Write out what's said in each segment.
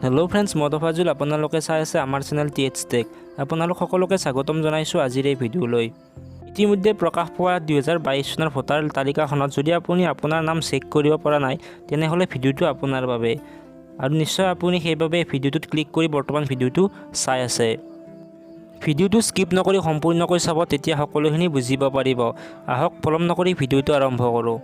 Hello' friends, মই তফাজুল। আপোনালোকে চাই আছে আমাৰ চেনেল TH Tech। আপোনালোক সকলোকে স্বাগতম জনাইছোঁ আজিৰ এই ভিডিঅ'লৈ। ইতিমধ্যে প্ৰকাশ পোৱা 2022 চনৰ ভোটাৰ তালিকাখনত যদি আপুনি আপোনাৰ নাম চেক কৰিব পৰা নাই, তেনেহ'লে ভিডিঅ'টো আপোনাৰ বাবে। আৰু নিশ্চয় আপুনি সেইবাবে ভিডিঅ'টোত ক্লিক কৰি বৰ্তমান ভিডিঅ'টো চাই আছে। ভিডিঅ'টো স্কিপ নকৰি সম্পূৰ্ণকৈ চাব, তেতিয়া সকলোখিনি বুজিব পাৰিব। আহক পলম নকৰি ভিডিঅ'টো আৰম্ভ কৰোঁ।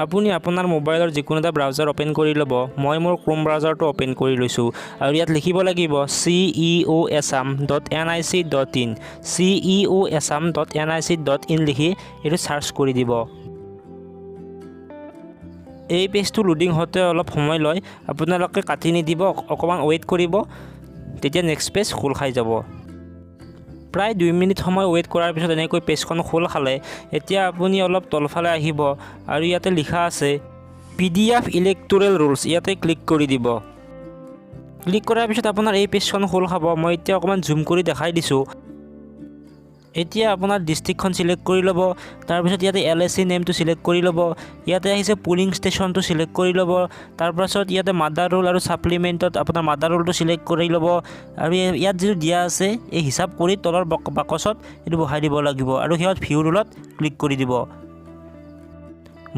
আপুনি আপোনাৰ মোবাইলৰ যিকোনো এটা ব্ৰাউজাৰ অপেন কৰি ল'ব। মই মোৰ ক্ৰোম ব্ৰাউজাৰটো অপেন কৰি লৈছোঁ আৰু ইয়াত লিখিব লাগিব ceoassam.nic.in ceoassam.nic.in লিখি এইটো চাৰ্চ কৰি দিব। এই পেজটো লোডিং হওঁতে অলপ সময় লয়, আপোনালোকে কাটি নিদিব, অকণমান ৱেইট কৰিব, তেতিয়া নেক্সট পেজ খোল খাই যাব। প্ৰায় 2 মিনিট সময় ৱেইট কৰাৰ পিছত এনেকৈ পেজখন খোল খালে। এতিয়া আপুনি অলপ তলফালে আহিব আৰু ইয়াতে লিখা আছে PDF ইলেক্টৰেল ৰুলছ, ইয়াতে ক্লিক কৰি দিব। ক্লিক কৰাৰ পিছত আপোনাৰ এই পেজখন খোল খাব। মই এতিয়া অকণমান জুম কৰি দেখাই দিছোঁ। এতিয়া আপোনাৰ ডিষ্ট্ৰিক্টখন চিলেক্ট কৰি ল'ব। তাৰপিছত ইয়াতে LSC নেমটো চিলেক্ট কৰি ল'ব। ইয়াতে আহিছে পুলিং ষ্টেচনটো চিলেক্ট কৰি ল'ব। তাৰপাছত ইয়াতে মাদাৰ ৰোল আৰু ছাপ্লিমেণ্টত আপোনাৰ মাদাৰ ৰোলটো চিলেক্ট কৰি ল'ব। আৰু ইয়াত যিটো দিয়া আছে এই হিচাপ কৰি তলৰ বাকচত এইটো বহাই দিব লাগিব আৰু সিহঁত ভিউ ৰোলত ক্লিক কৰি দিব।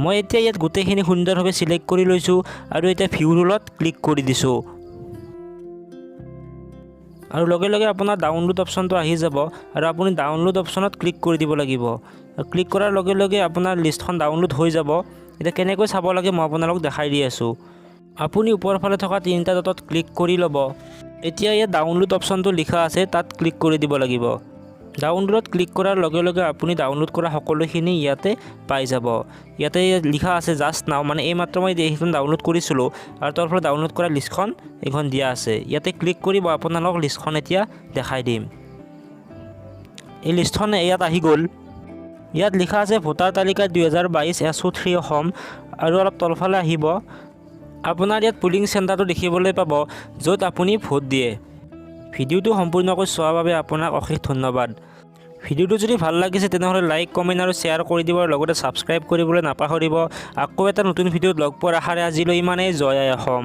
মই এতিয়া ইয়াত গোটেইখিনি সুন্দৰভাৱে চিলেক্ট কৰি লৈছোঁ আৰু এতিয়া ভিউ ৰোলত ক্লিক কৰি দিছোঁ। আৰু লগে লগে আপোনাৰ ডাউনলোড অপশ্যনটো আহি যাব আৰু আপুনি ডাউনলোড অপশ্যনত ক্লিক কৰি দিব লাগিব। ক্লিক কৰাৰ লগে লগে আপোনাৰ লিষ্টখন ডাউনলোড হৈ যাব। এতিয়া কেনেকৈ চাব লাগে মই আপোনালোকক দেখাই দি আছোঁ। আপুনি ওপৰৰ ফালে থকা 3টা ডটত ক্লিক কৰি ল'ব। এতিয়া ইয়াত ডাউনলোড অপশ্যনটো লিখা আছে, তাত ক্লিক কৰি দিব লাগিব। ডাউনলোডত ক্লিক কৰাৰ লগে লগে আপুনি ডাউনলোড কৰা সকলোখিনি ইয়াতে পাই যাব। ইয়াতে লিখা আছে জাষ্ট নাও, মানে এইমাত্ৰ মই এইখন ডাউনলোড কৰিছিলোঁ আৰু তাৰ পৰা ডাউনলোড কৰা লিষ্টখন এইখন দিয়া আছে। ইয়াতে ক্লিক কৰিব, আপোনালোকক লিষ্টখন এতিয়া দেখাই দিম। এই লিষ্টখন ইয়াত আহি গ'ল। ইয়াত লিখা আছে ভোটাৰ তালিকা 2022 SO3 অসম আৰু অলপ তলফালে আহিব। আপোনাৰ ইয়াত পুলিং চেণ্টাৰটো দেখিবলৈ পাব য'ত আপুনি ভোট দিয়ে। ভিডিঅ'টো সম্পূৰ্ণকৈ চোৱাৰ বাবে আপোনাক অশেষ ধন্যবাদ। ভিডিঅ'টো যদি ভাল লাগিছে তেনেহ'লে লাইক, কমেণ্ট আৰু শ্বেয়াৰ কৰি দিব, লগতে ছাবস্ক্ৰাইব কৰিবলৈ নাপাহৰিব। আকৌ এটা নতুন ভিডিঅ'ত লগ পোৱাৰ আশাৰে আজিলৈ ইমানেই। জয় আই অসম।